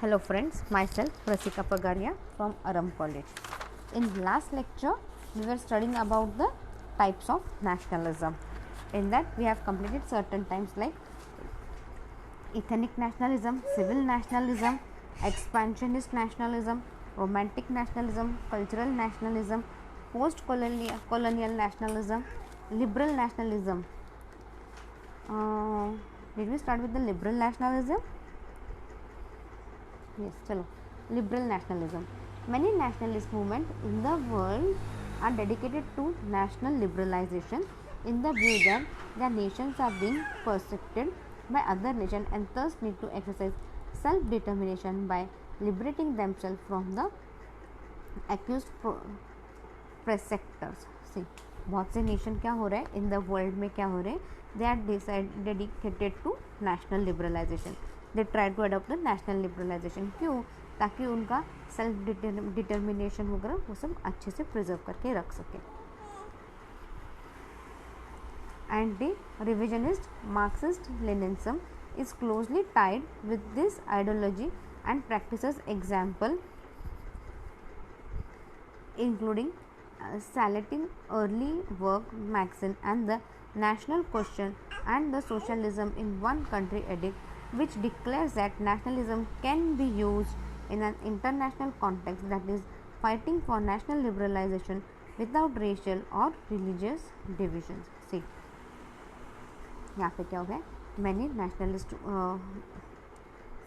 Hello friends, myself Rasika Pagaria from Aram College. In last lecture, we were studying about the types of nationalism. In that, we have completed certain types like ethnic nationalism, civil nationalism, expansionist nationalism, romantic nationalism, cultural nationalism, post-colonial nationalism, liberal nationalism. Did we start with the liberal nationalism? Yes, chalo. Liberal nationalism. Many nationalist movements in the world are dedicated to national liberalization in the view that their nations are being persecuted by other nations and thus need to exercise self-determination by liberating themselves from the accused preceptors. See, बहुत से nation क्या हो रहा है in the world में, क्या हो रहे हैं, they are dedicated to national liberalisation. They try to adopt the national liberalisation. क्यों? ताकि उनका सेल्फ डिटर्मिनेशन वगैरह वो सब अच्छे से प्रिजर्व करके रख सके. Anti revisionist Marxist Leninism is closely tied with this ideology and practices example including Salatin early work Maxim and the National Question and the Socialism in One Country edict, which declares that nationalism can be used in an international context, that is fighting for national liberalization without racial or religious divisions. See, यहाँ पे क्या हो गया, many nationalist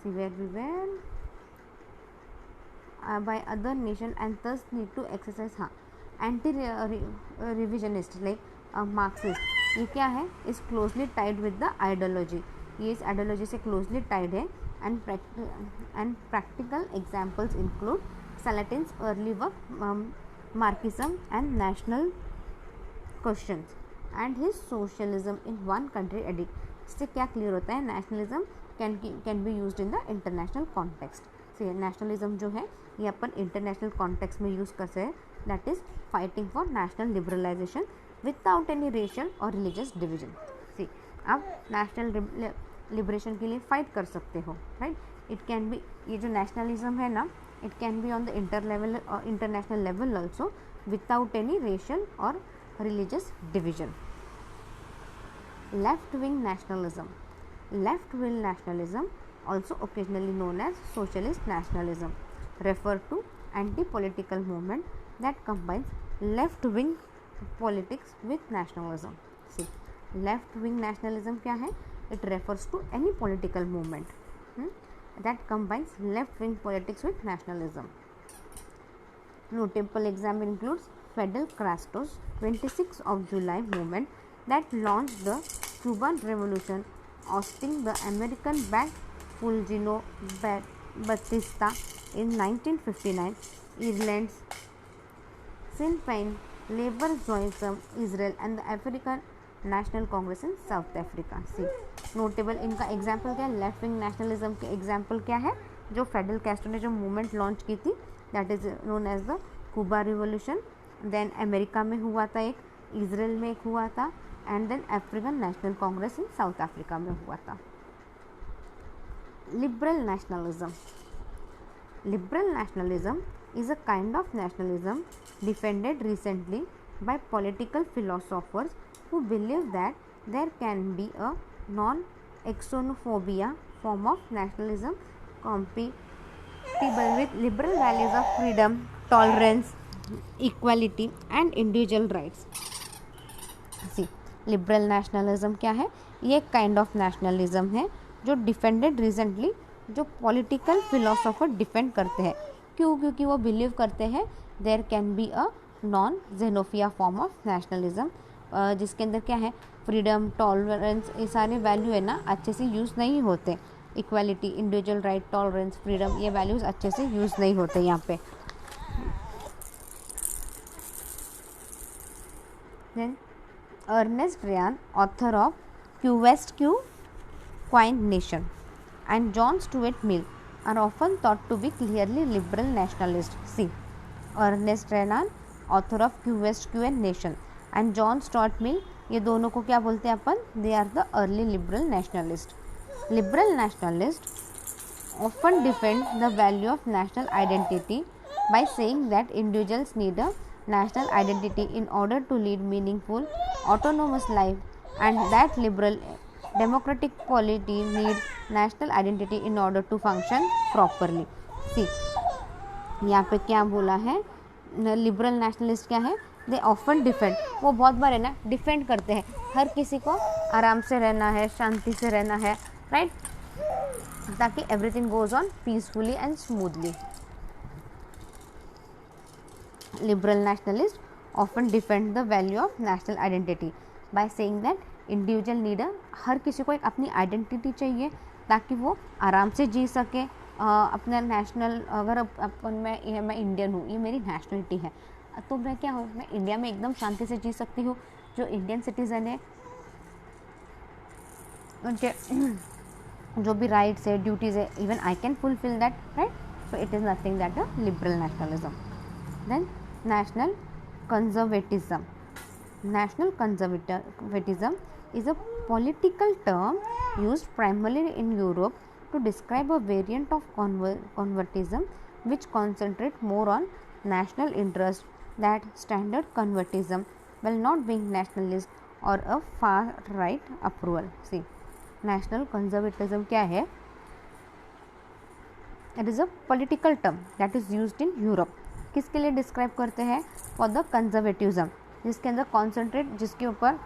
see where we were by other nation and thus need to exercise anti revisionist like Marxist, ये क्या है, is closely tied with the ideology, ये इस आइडियोलॉजी से क्लोजली टाइड है. And practical examples include Stalin's early work Marxism and national questions and his socialism in one country edict. इससे क्या clear होता है, nationalism can be used in the international context. से nationalism जो है ये अपन इंटरनेशनल कॉन्टेक्स्ट में यूज़ कर सकते हैं, that is fighting for national liberalisation without any racial और रिलीजियस डिवीजन. सी, आप नेशनल लिबरेशन के लिए फाइट कर सकते हो, राइट. इट कैन बी, ये जो नेशनलिज्म है ना, it can be on the international level also without any racial और religious division. Left wing nationalism. Left wing nationalism, also occasionally known as socialist nationalism, refer to anti-political movement that combines left-wing politics with nationalism. See, left-wing nationalism क्या है? It refers to any political movement that combines left-wing politics with nationalism. Notable example includes Fidel Castro's 26th of July movement that launched the Cuban Revolution, ousting the American-backed Fulgencio Batista in 1959, Ireland's Sinn Féin, Labour Journalism, Israel and the African National Congress in South Africa. See, notable इनका example क्या है, left wing nationalism के example क्या है, जो federal Castro ने जो movement launch की थी, that is known as the Cuba revolution. Then America में हुआ था एक, इसराइल में एक हुआ था, and then African National Congress in South Africa में हुआ था. Liberal nationalism. Liberal nationalism is a kind of nationalism defended recently by political philosophers who believe that there can be a non-xenophobia form of nationalism compatible with liberal values of freedom, tolerance, equality and individual rights. See, liberal nationalism क्या है, ये kind of nationalism है जो defended recently, जो political philosopher defend करते हैं. क्यों? क्योंकि वो बिलीव करते हैं there can be a non xenophobia form of nationalism, जिसके अंदर क्या है, फ्रीडम, टॉलरेंस, ये सारे वैल्यू है ना अच्छे से यूज़ नहीं होते. Equality, individual right, tolerance, freedom, ये वैल्यूज़ अच्छे से यूज़ नहीं होते यहाँ पे. Then Ernest Renan, author of Qu Quine Nation, and John Stuart Mill are often thought to be clearly liberal nationalists. See, Ernest Renan, author of Quine Nation, and John Stuart Mill, ये दोनों को क्या बोलते हैं अपन, they are the early liberal nationalists. Liberal nationalists often defend the value of national identity by saying that individuals need a national identity in order to lead meaningful, autonomous life, and that liberal democratic polity need national identity in order to function properly. See, यहाँ पे क्या बोला है, liberal nationalist क्या है, they often defend, वो बहुत बार है ना डिफेंड करते हैं, हर किसी को आराम से रहना है, शांति से रहना है, राइट, ताकि everything goes on peacefully and smoothly. Liberal nationalists often defend the value of national identity by saying that individual need, हर किसी को एक अपनी आइडेंटिटी चाहिए ताकि वो आराम से जी सके. अपना नेशनल, अगर अपन मैं इंडियन हूँ, ये मेरी नेशनलिटी है, तो मैं क्या हूँ, मैं इंडिया में एकदम शांति से जी सकती हूँ. जो इंडियन सिटीज़न है उनके जो भी राइट्स है, ड्यूटीज़ है, even I can fulfil that, right. So it is nothing that a liberal nationalism. Then national conservatism. National conservatism is a political term used primarily in Europe to describe a variant of conservatism which concentrate more on national interest than standard conservatism, while not being nationalist or a far right approval. See, national conservatism क्या है? It is a political term that is used in Europe. किसके लिए describe करते हैं? For the conservatism, जिसके अंदर concentrate, जिसके ऊपर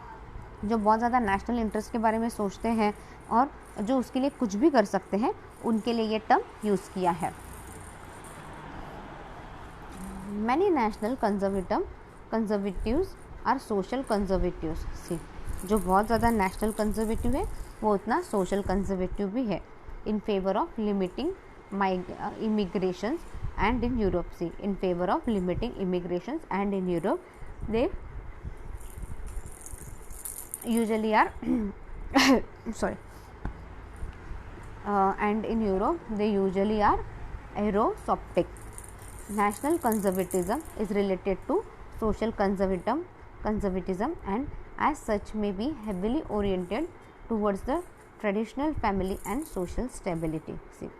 जो बहुत ज़्यादा नेशनल इंटरेस्ट के बारे में सोचते हैं और जो उसके लिए कुछ भी कर सकते हैं, उनके लिए ये टर्म यूज़ किया है. Many national conservatives are social conservatives. See, जो बहुत ज़्यादा नेशनल कंजर्वेटिव है वो उतना सोशल कंजर्वेटिव भी है. In favour of limiting immigrations and in Europe, see, in favor of limiting immigrations and in Europe they usually are sorry, and in Europe they usually are Eurosceptic. National conservatism is related to social conservatism and as such may be heavily oriented towards the traditional family and social stability. See,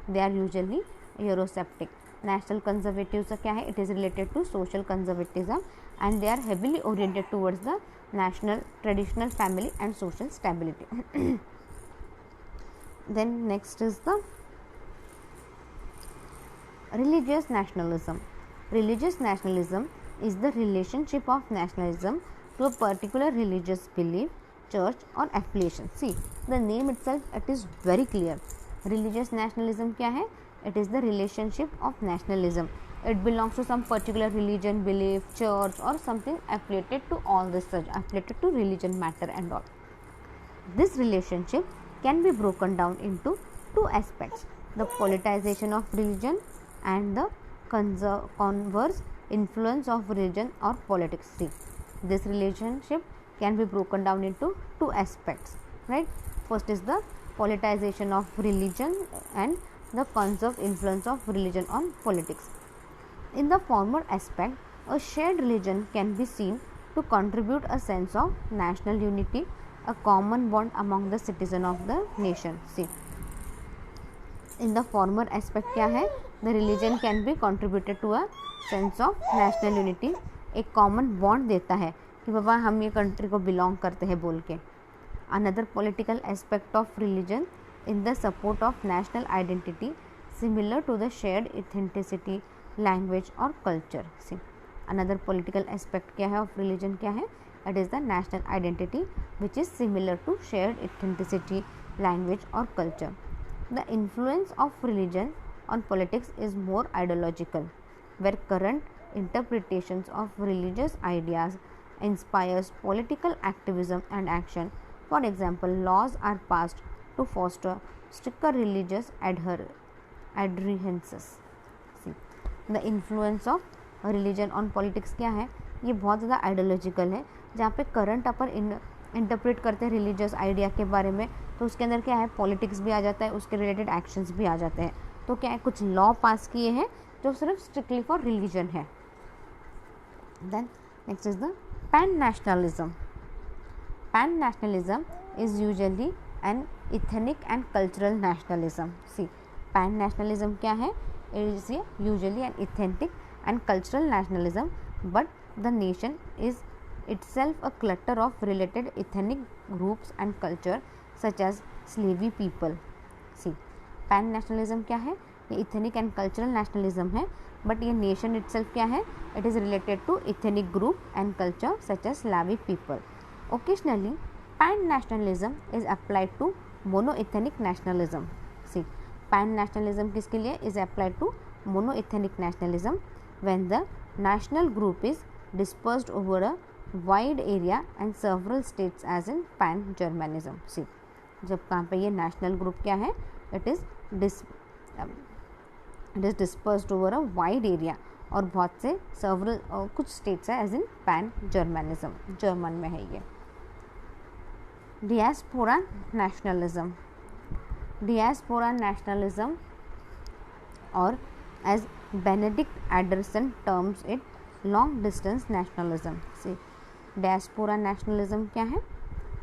they are usually Eurosceptic. National conservatives क्या है? It is related to social conservatism and they are heavily oriented towards the national traditional family and social stability. Then next is the religious nationalism. Religious nationalism is the relationship of nationalism to a particular religious belief, church or affiliation. See, the name itself, it is very clear. Religious nationalism क्या है? It is the relationship of nationalism. It belongs to some particular religion, belief, church or something affiliated to all this, such affiliated to religion matter and all. This relationship can be broken down into two aspects: the politicization of religion and the converse influence of religion or politics. See, this relationship can be broken down into two aspects, right? First is the politicization of religion and the conserved influence of religion on politics. In the former aspect, a shared religion can be seen to contribute a sense of national unity, a common bond among the citizens of the nation. See, in the former aspect क्या है? The religion can be contributed to a sense of national unity, एक common bond देता है कि बाबा हम ये country को belong करते हैं बोल के. Another political aspect of religion in the support of national identity similar to the shared ethnicity, language or culture. See, another political aspect क्या है of religion क्या है? It is the national identity which is similar to shared ethnicity, language or culture. The influence of religion on politics is more ideological, where current interpretations of religious ideas inspires political activism and action. For example, laws are passed to foster stricter religious adherences. See, the influence of religion on politics क्या है? ये बहुत ज़्यादा ideological है, जहाँ पे current अपन interpret करते हैं रिलीजियस आइडिया के बारे में, तो उसके अंदर क्या है? पॉलिटिक्स भी आ जाता है, उसके रिलेटेड एक्शंस भी आ जाते हैं. तो क्या है? कुछ लॉ पास किए हैं जो सिर्फ स्ट्रिक्टली फॉर रिलीजन है. Then next is the pan nationalism. Pan nationalism is usually an ethnic and cultural nationalism. See, pan nationalism क्या है? It is usually an ethnic and cultural nationalism, but the nation is itself a clutter of related ethnic groups and culture such as slavery people. See, pan nationalism क्या है? ये ethnic and cultural nationalism है, but ये nation itself क्या है? It is related to ethnic group and culture such as Slavic people. Occasionally, pan nationalism is applied to monoethnic nationalism. See, pan nationalism किसके लिए is applied to monoethnic nationalism when the national group is dispersed over a wide area and several states as in pan Germanism. See, जब कहाँ पे ये national group क्या है? It is dispersed over a wide area और बहुत से several कुछ states है as in pan Germanism, German में है ये. Diaspora nationalism. Diaspora nationalism, or as Benedict Anderson terms it, long distance nationalism. See, diaspora nationalism क्या है?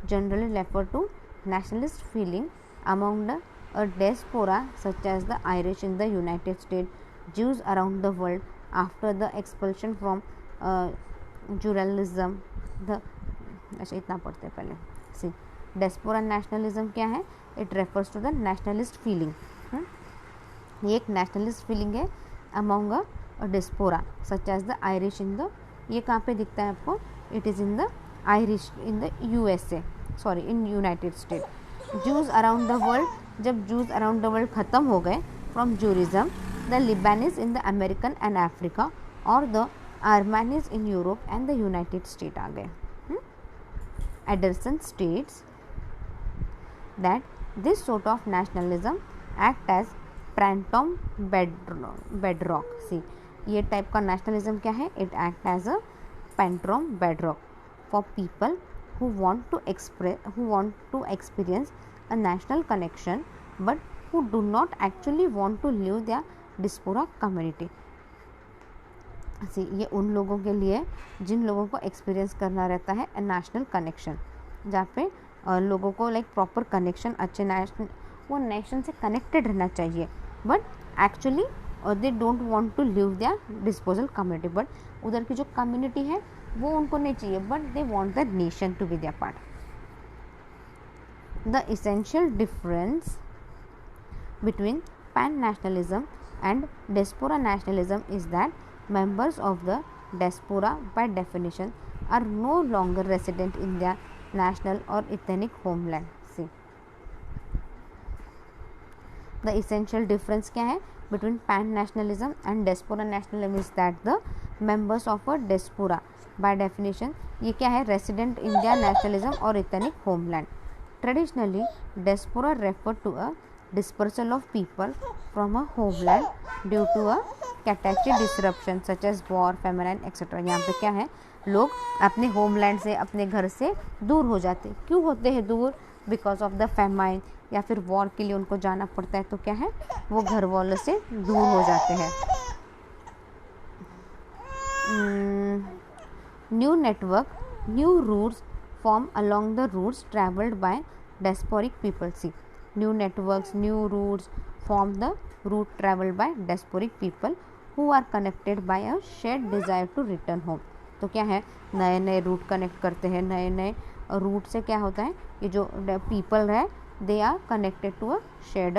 Generally refer to nationalist feeling among a diaspora such as the Irish in the United States, Jews around the world after the expulsion from Judaism. अच्छा इतना पढ़ते हैं पहले. See, diaspora nationalism क्या है? It refers to the nationalist feeling. ये एक nationalist feeling है among a diaspora such as the Irish in the, ये कहाँ पे दिखता है आपको? It is in the Irish in the USA, sorry in United States. Jews around the world, जब Jews around the world ख़त्म हो गए from Judaism, the Lebanese in the American and Africa, और the Armenians in Europe and the United States आ गए. Anderson states that this sort of nationalism act as phantom bedrock. See, ये type का nationalism क्या है? It act as a phantom bedrock for people who want to experience a national connection but who do not actually want to leave their diaspora community. See, ये उन लोगों के लिए जिन लोगों को एक्सपीरियंस करना रहता है नेशनल कनेक्शन, जहाँ पे लोगों को लाइक प्रॉपर कनेक्शन, अच्छे नेशनल, वो नेशन से कनेक्टेड रहना चाहिए, but actually they don't want to live their disposal community, but उधर की जो कम्युनिटी है वो उनको नहीं चाहिए, but they want the nation to be their part. The essential difference between pan nationalism and diaspora nationalism is that members of the diaspora by definition are no longer resident in their national or ethnic homeland. See, the essential difference क्या है between pan nationalism and diaspora nationalism is that the members of a diaspora by definition ये क्या है, resident in their nationalism or ethnic homeland. Traditionally, diaspora refer to a dispersal of people from a homeland due to a catastrophic disruption such as war, feminine etcetera. यहाँ पे क्या है, लोग अपने homeland से, अपने घर से दूर हो जाते. क्यों होते हैं दूर? बिकॉज ऑफ द फेमाइन या फिर वॉर के लिए उनको जाना पड़ता है, तो क्या है, वो घर वालों से दूर हो जाते हैं. New network, new routes form along the routes travelled by diasporic people. See, new networks, new routes form the route traveled by diasporic people who are connected by a shared desire to return home. तो क्या है, नए नए root connect करते हैं. नए नए root से क्या होता है, ये जो पीपल है they are connected to a shared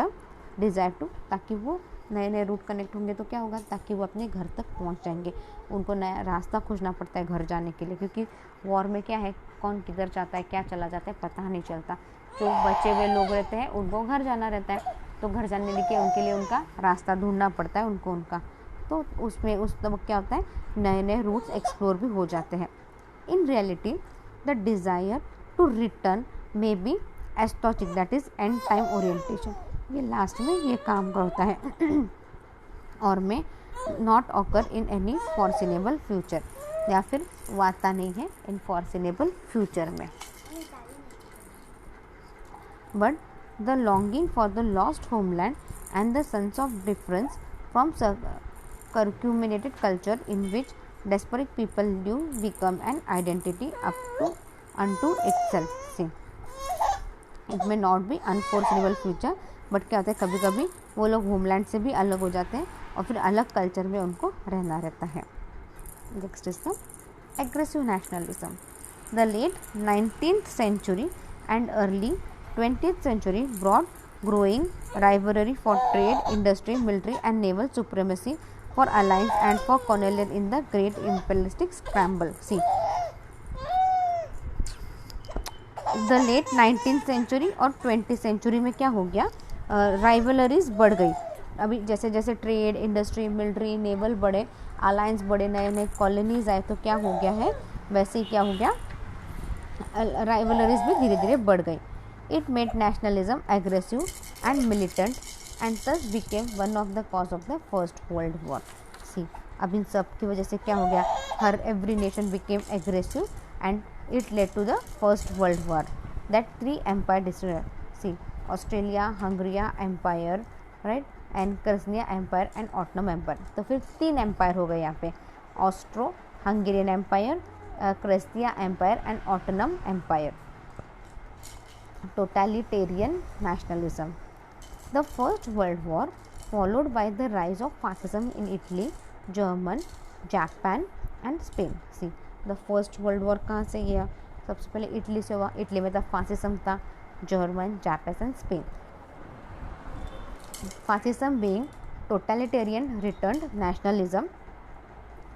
desire to, ताकि वो नए नए रूट कनेक्ट होंगे तो क्या होगा, ताकि वो अपने घर तक पहुंच जाएंगे. उनको नया रास्ता खोजना पड़ता है घर जाने के लिए, क्योंकि वॉर में क्या है, कौन किधर जाता है, क्या चला जाता है, पता नहीं चलता. जो बचे हुए लोग रहते हैं उनको घर जाना रहता है, तो घर जाने के उनके लिए उनका रास्ता ढूंढना पड़ता है उनको उनका. तो उसमें उस तब क्या होता है, नए नए रूट्स एक्सप्लोर भी हो जाते हैं. In reality the desire to return may be aesthetic, that is end time orientation. ये लास्ट में ये काम करता है और में not occur in any foreseeable future, या फिर वाता नहीं है इन फॉरसिनेबल फ्यूचर में. But the longing for the lost homeland and the sense of difference from circumvented culture in which diasporic people live become an identity up to unto itself. See, it may not be unforeseeable future, but क्या होता है कभी कभी वो लोग homeland से भी अलग हो जाते हैं और फिर अलग कल्चर में उनको रहना रहता है। Next is the aggressive nationalism. The late 19th century and early 20th century brought growing rivalry for trade, industry, military and naval supremacy, for alliance and for colonial in the great imperialistic scramble. See, the late 19th century और 20th century में क्या हो गया, rivalries बढ़ गई। अभी जैसे जैसे ट्रेड, इंडस्ट्री, मिलिट्री, नेवल बढ़े, अलायंस बढ़े, नए नए कॉलोनीज आए, तो क्या हो गया है, वैसे ही क्या हो गया, राइवलरीज भी धीरे धीरे बढ़ गई। It made nationalism aggressive and militant and thus became one of the cause of the first world war. सी, अब इन सब की वजह से क्या हो गया, हर every nation became aggressive and it led to the first world war that 3 empire destroyed. See, Australia, Hungary empire, right, and Krasnia empire and Ottoman empire. तो फिर 3 empire हो गए यहाँ पे, Austro Hungarian empire, क्रेस्निया empire and Ottoman empire. Totalitarian nationalism. The first world war followed by the rise of fascism in Italy, Germany, Japan and Spain. See, the first world war कहाँ से गया, सबसे पहले Italy से हुआ। Italy में था fascism था, German, Japan and Spain. Fascism being totalitarian returned nationalism,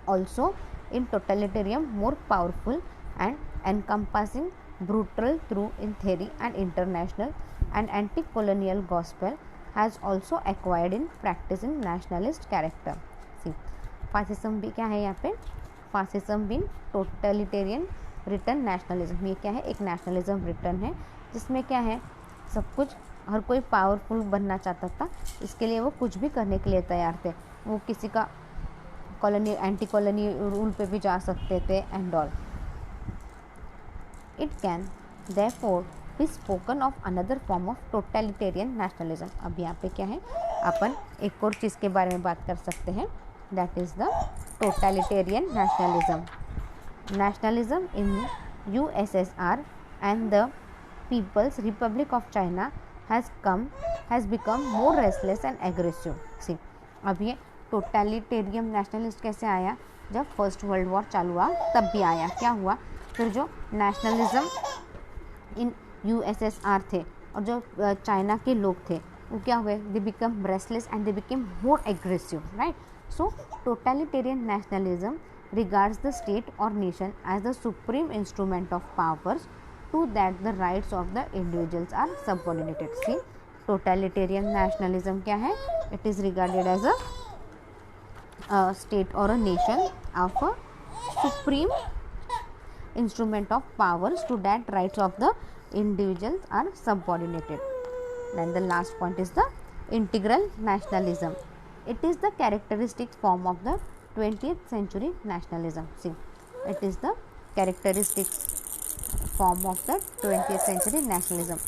also in totalitarian more powerful and encompassing brutal through in theory and international and anti-colonial gospel has also acquired in practice in nationalist character. See, fascism भी क्या है यहाँ पे, fascism भी totalitarian return nationalism, ये क्या है, एक नेशनलिज्म रिटर्न है जिसमें क्या है, सब कुछ, हर कोई पावरफुल बनना चाहता था, इसके लिए वो कुछ भी करने के लिए तैयार थे, वो किसी का कॉलोनी एंटी कॉलोनी रूल पे भी जा सकते थे and all. It can therefore be spoken of another form of totalitarian nationalism. अब यहाँ पे क्या है, अपन एक और चीज़ के बारे में बात कर सकते हैं, that is the totalitarian nationalism. Nationalism in USSR and the People's Republic of China has become more restless and aggressive. See, अब ये totalitarian nationalist कैसे आया, जब फर्स्ट वर्ल्ड वॉर चालू हुआ तब भी आया. क्या हुआ, फिर जो नेशनलिज्म इन यूएसएसआर थे और जो चाइना के लोग थे वो क्या हुए, they become restless and they become more aggressive, right. So totalitarian nationalism regards the state or nation as the supreme instrument of powers to that the rights of the individuals are subordinated. See, totalitarian nationalism क्या है, it is regarded as a state or a nation of a supreme instrument of powers to that rights of the individuals are subordinated. Then the last point is the integral nationalism. It is the characteristic form of the 20th century nationalism. See, it is the characteristic form of the 20th century nationalism.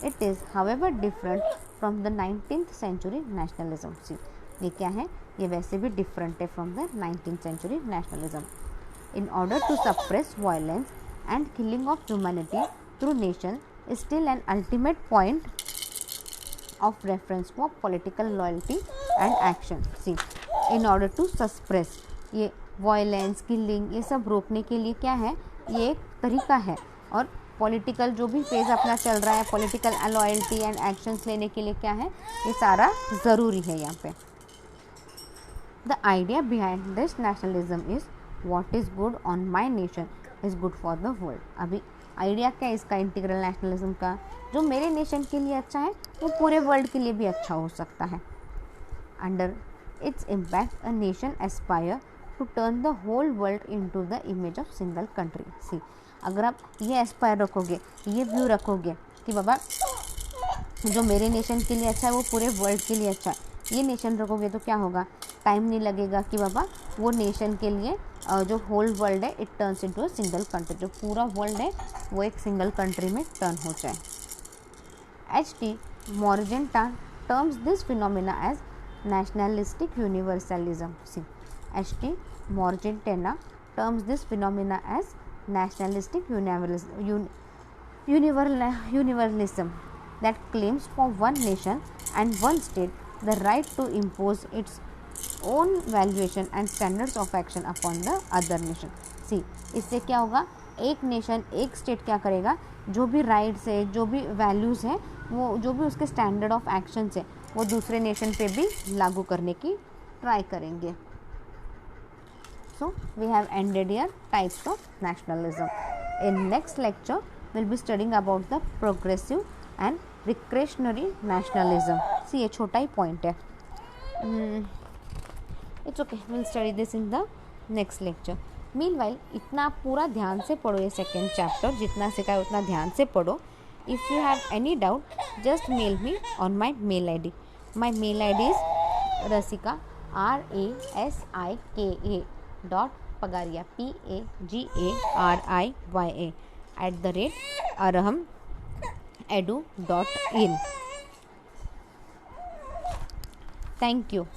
It is however different from the 19th century nationalism. See, ये क्या है, ये वैसे भी different है from the 19th century nationalism. In order to suppress violence and killing of humanity through nation is still an ultimate point of reference for political loyalty and action. See, in order to suppress, ये violence, killing, ये सब रोकने के लिए क्या है, ये एक तरीका है, और पॉलिटिकल जो भी फेज अपना चल रहा है, पॉलिटिकल लॉयल्टी एंड एक्शंस लेने के लिए क्या है, ये सारा ज़रूरी है यहाँ पे. The idea behind this nationalism is what is good on my nation is good for the world. अभी आइडिया क्या है इसका, इंटीग्रल नेशनलिज्म का, जो मेरे नेशन के लिए अच्छा है वो पूरे वर्ल्ड के लिए भी अच्छा हो सकता है. Under its impact a nation aspire to turn the whole world into the image of single country. See, अगर आप ये एस्पायर रखोगे, ये व्यू रखोगे कि बाबा जो मेरे नेशन के लिए अच्छा है वो पूरे वर्ल्ड के लिए अच्छा है, ये नेशन रखोगे तो क्या होगा, टाइम नहीं लगेगा कि बाबा वो नेशन के लिए जो होल वर्ल्ड है it turns into a single country, जो पूरा वर्ल्ड है वो एक सिंगल कंट्री में टर्न हो जाए. H.T. Morgenthau terms this phenomena as nationalistic universalism. See, H.T. Morgenthau terms this phenomena as nationalistic universalism that claims for one nation and one state the right to impose its own valuation and standards of action upon the other nation. See, इससे क्या होगा, एक nation एक state क्या करेगा, जो भी rights है, जो भी वैल्यूज़ हैं, वो जो भी उसके स्टैंडर्ड ऑफ एक्शंस है वो दूसरे नेशन पे भी लागू करने की ट्राई करेंगे. So we have ended here types of nationalism. In next lecture we'll be studying about the progressive and recreationary nationalism. See, ये छोटा ही point है. It's okay, we'll study this in the next lecture. Meanwhile, इतना आप पूरा ध्यान से पढ़ो ये सेकेंड चैप्टर, जितना सिखाया उतना ध्यान से पढ़ो. If you have any doubt, just mail me on my mail ID. My mail ID is Rasika, RASIKA .Pagaria PAGARIYA @araham.edu.in. Thank you.